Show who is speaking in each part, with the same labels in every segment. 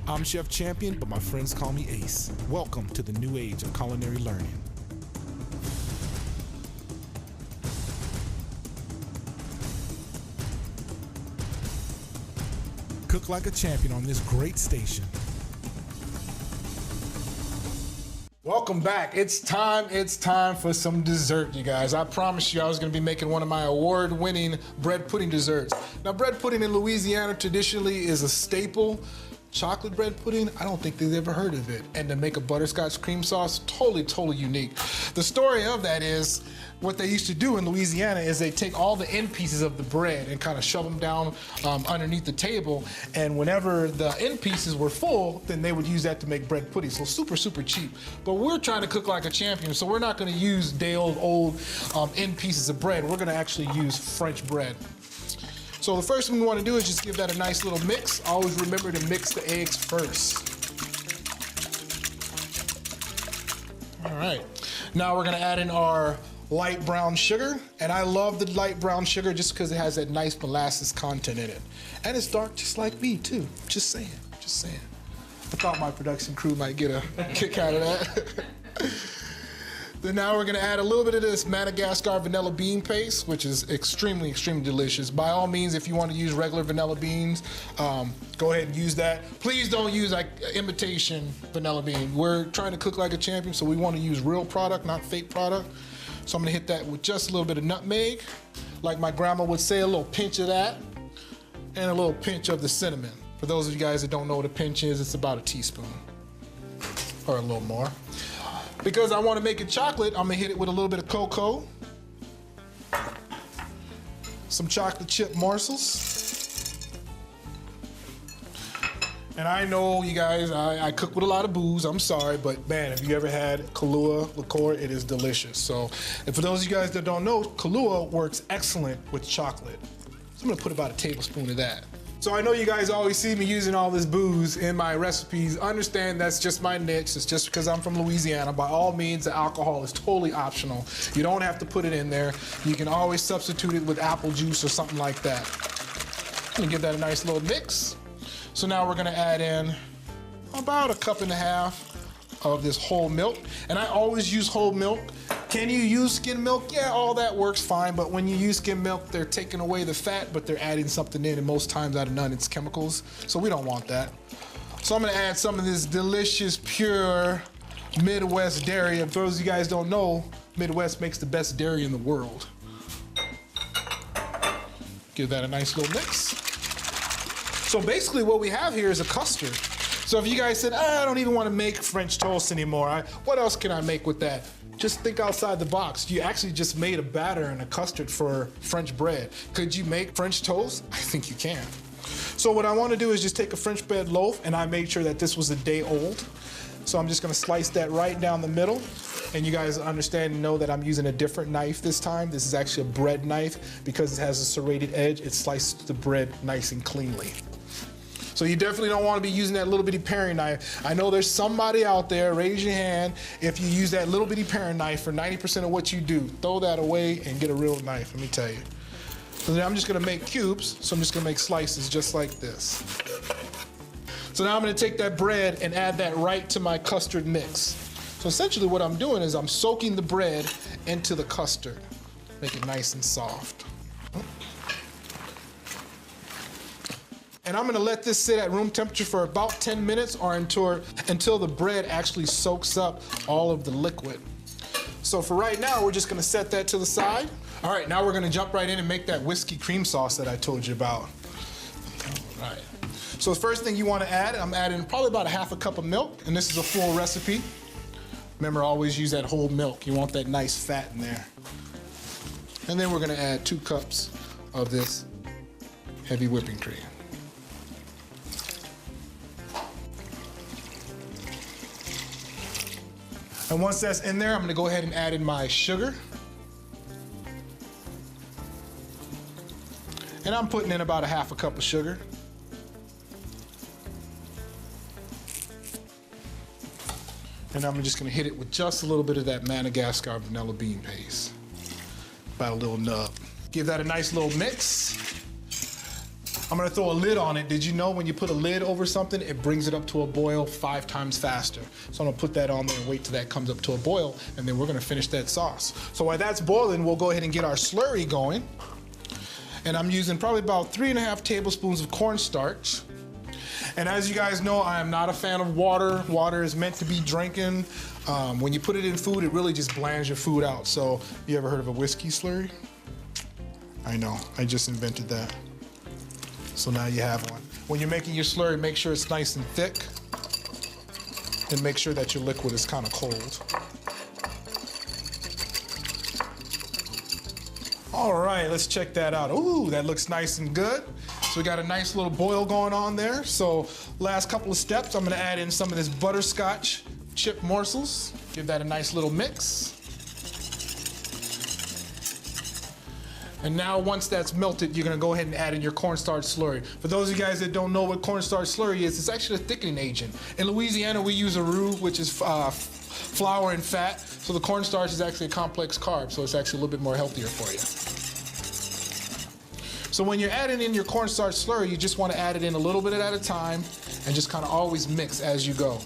Speaker 1: I'm Chef Champion, but my friends call me Ace. Welcome to the new age of culinary learning. Cook like a champion on this great station. Welcome back. It's time for some dessert, you guys. I promised you I was gonna be making one of my award-winning bread pudding desserts. Now, bread pudding in Louisiana traditionally is a staple. Chocolate bread pudding, I don't think they've ever heard of it. And to make a butterscotch cream sauce, totally unique. The story of that is, what they used to do in Louisiana is they take all the end pieces of the bread and kind of shove them down underneath the table. And whenever the end pieces were full, then they would use that to make bread pudding. So super cheap. But we're trying to cook like a champion, so we're not gonna use day-old end pieces of bread. We're gonna actually use French bread. So the first thing we want to do is just give that a nice little mix. Always remember to mix the eggs first. All right, now we're gonna add in our light brown sugar. And I love the light brown sugar just because it has that nice molasses content in it. And it's dark just like me too, just saying. I thought my production crew might get a kick out of that. Then now we're gonna add a little bit of this Madagascar vanilla bean paste, which is extremely delicious. By all means, if you want to use regular vanilla beans, go ahead and use that. Please don't use like imitation vanilla bean. We're trying to cook like a champion, so we want to use real product, not fake product. So I'm gonna hit that with just a little bit of nutmeg. Like my grandma would say, a little pinch of that, and a little pinch of the cinnamon. For those of you guys that don't know what a pinch is, it's about a teaspoon, or a little more. Because I want to make it chocolate, I'm gonna hit it with a little bit of cocoa, some chocolate chip morsels. And I know you guys, I cook with a lot of booze, I'm sorry, but man, if you ever had Kahlua liqueur, it is delicious. So, and for those of you guys that don't know, Kahlua works excellent with chocolate. So I'm gonna put about a tablespoon of that. So I know you guys always see me using all this booze in my recipes. Understand that's just my niche. It's just because I'm from Louisiana. By all means, the alcohol is totally optional. You don't have to put it in there. You can always substitute it with apple juice or something like that. I'm gonna give that a nice little mix. So now we're gonna add in about 1.5 cups of this whole milk. And I always use whole milk. Can you use skim milk? Yeah, all that works fine, but when you use skim milk, they're taking away the fat, but they're adding something in, and most times out of none, it's chemicals. So we don't want that. So I'm gonna add some of this delicious, pure Midwest dairy. And for those of you guys don't know, Midwest makes the best dairy in the world. Give that a nice little mix. So basically what we have here is a custard. So if you guys said, I don't even want to make French toast anymore, what else can I make with that? Just think outside the box. You actually just made a batter and a custard for French bread. Could you make French toast? I think you can. So what I want to do is just take a French bread loaf, and I made sure that this was a day old. So I'm just going to slice that right down the middle. And you guys understand and know that I'm using a different knife this time. This is actually a bread knife. Because it has a serrated edge, it slices the bread nice and cleanly. So you definitely don't want to be using that little bitty paring knife. I know there's somebody out there, raise your hand if you use that little bitty paring knife for 90% of what you do. Throw that away and get a real knife, let me tell you. So then I'm just gonna make cubes, so I'm just gonna make slices just like this. So now I'm gonna take that bread and add that right to my custard mix. So essentially what I'm doing is I'm soaking the bread into the custard. Make it nice and soft. And I'm gonna let this sit at room temperature for about 10 minutes or until the bread actually soaks up all of the liquid. So for right now, we're just gonna set that to the side. All right, now we're gonna jump right in and make that whiskey cream sauce that I told you about. All right. So the first thing you wanna add, I'm adding probably about 1/2 cup of milk, and this is a full recipe. Remember, always use that whole milk. You want that nice fat in there. And then we're gonna add 2 cups of this heavy whipping cream. And once that's in there, I'm gonna go ahead and add in my sugar. And I'm putting in about 1/2 cup of sugar. And I'm just gonna hit it with just a little bit of that Madagascar vanilla bean paste. About a little nub. Give that a nice little mix. I'm gonna throw a lid on it. Did you know when you put a lid over something, it brings it up to a boil 5 times faster? So I'm gonna put that on there and wait till that comes up to a boil, and then we're gonna finish that sauce. So while that's boiling, we'll go ahead and get our slurry going. And I'm using probably about 3½ tablespoons of cornstarch. And as you guys know, I am not a fan of water. Water is meant to be drinking. When you put it in food, it really just blands your food out. So you ever heard of a whiskey slurry? I know, I just invented that. So now you have one. When you're making your slurry, make sure it's nice and thick, and make sure that your liquid is kind of cold. All right, let's check that out. Ooh, that looks nice and good. So we got a nice little boil going on there. So last couple of steps, I'm gonna add in some of this butterscotch chip morsels. Give that a nice little mix. And now once that's melted, you're gonna go ahead and add in your cornstarch slurry. For those of you guys that don't know what cornstarch slurry is, it's actually a thickening agent. In Louisiana, we use a roux, which is flour and fat. So the cornstarch is actually a complex carb, so it's actually a little bit more healthier for you. So when you're adding in your cornstarch slurry, you just wanna add it in a little bit at a time and just kinda always mix as you go.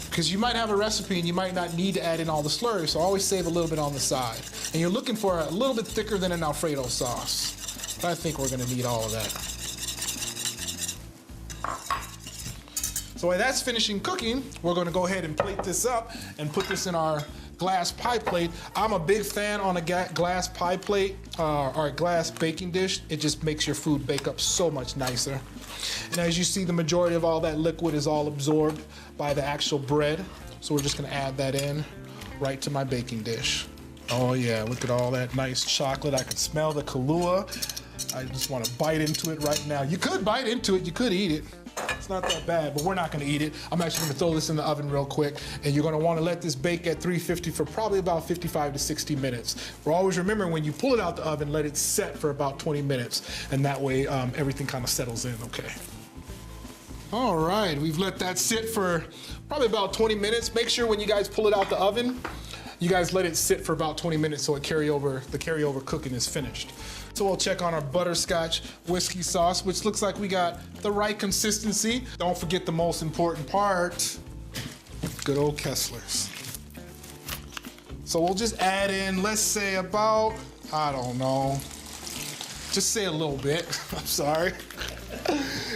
Speaker 1: Because you might have a recipe and you might not need to add in all the slurry, so always save a little bit on the side. And you're looking for a little bit thicker than an Alfredo sauce. But I think we're gonna need all of that. So while that's finishing cooking, we're gonna go ahead and plate this up and put this in our glass pie plate. I'm a big fan on a glass pie plate or a glass baking dish. It just makes your food bake up so much nicer. And as you see, the majority of all that liquid is all absorbed by the actual bread. So we're just gonna add that in right to my baking dish. Oh yeah, look at all that nice chocolate. I can smell the Kahlua. I just wanna bite into it right now. You could bite into it, you could eat it. It's not that bad, but we're not gonna eat it. I'm actually gonna throw this in the oven real quick, and you're gonna wanna let this bake at 350 for probably about 55 to 60 minutes. We're always remembering when you pull it out the oven, let it set for about 20 minutes, and that way everything kind of settles in, okay? All right, we've let that sit for probably about 20 minutes. Make sure when you guys pull it out the oven, you guys let it sit for about 20 minutes so the carryover cooking is finished. So we'll check on our butterscotch whiskey sauce, which looks like we got the right consistency. Don't forget the most important part, good old Kessler's. So we'll just add in, let's say about, I don't know, just say a little bit, I'm sorry.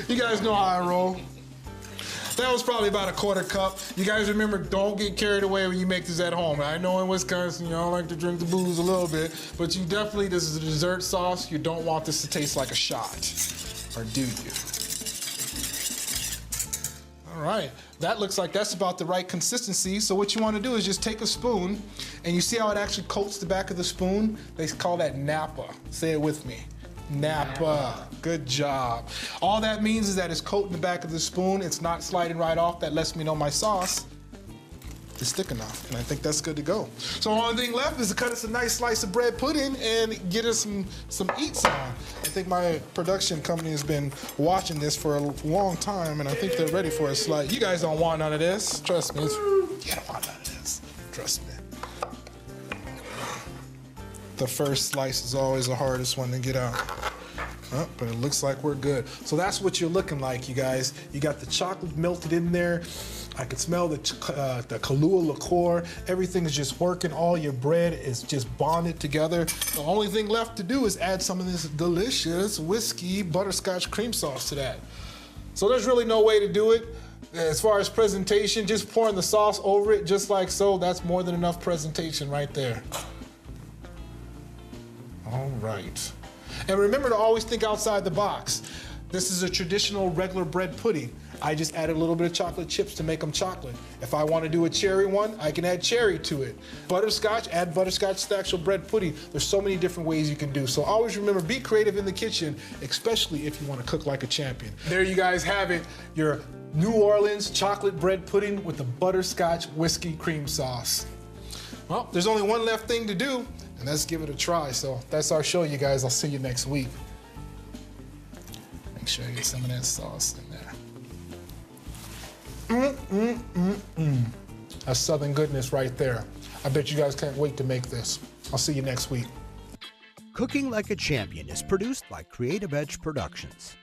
Speaker 1: You guys know how I roll. That was probably about a 1/4 cup. You guys remember, don't get carried away when you make this at home. I know in Wisconsin, y'all like to drink the booze a little bit, but you definitely, this is a dessert sauce. You don't want this to taste like a shot, or do you? All right, that looks like that's about the right consistency. So what you want to do is just take a spoon, and you see how it actually coats the back of the spoon? They call that Napa. Say it with me. Napa. Good job. All that means is that it's coating the back of the spoon. It's not sliding right off. That lets me know my sauce is thick enough, and I think that's good to go. So the only thing left is to cut us a nice slice of bread pudding and get us some eats on. I think my production company has been watching this for a long time, and I think they're ready for a slice. You guys don't want none of this. Trust me. You don't want none of this. Trust me. The first slice is always the hardest one to get out. Oh, but it looks like we're good. So that's what you're looking like, you guys. You got the chocolate melted in there. I can smell the Kahlua liqueur. Everything is just working. All your bread is just bonded together. The only thing left to do is add some of this delicious whiskey butterscotch cream sauce to that. So there's really no way to do it. As far as presentation, just pouring the sauce over it just like so, that's more than enough presentation right there. All right. And remember to always think outside the box. This is a traditional regular bread pudding. I just added a little bit of chocolate chips to make them chocolate. If I want to do a cherry one, I can add cherry to it. Butterscotch, add butterscotch to the actual bread pudding. There's so many different ways you can do. So always remember, be creative in the kitchen, especially if you want to cook like a champion. There you guys have it, your New Orleans chocolate bread pudding with the butterscotch whiskey cream sauce. Well, there's only one left thing to do, and let's give it a try. So that's our show, you guys. I'll see you next week. Make sure you get some of that sauce in there. That's Southern goodness right there. I bet you guys can't wait to make this. I'll see you next week.
Speaker 2: Cooking Like a Champion is produced by Creative Edge Productions.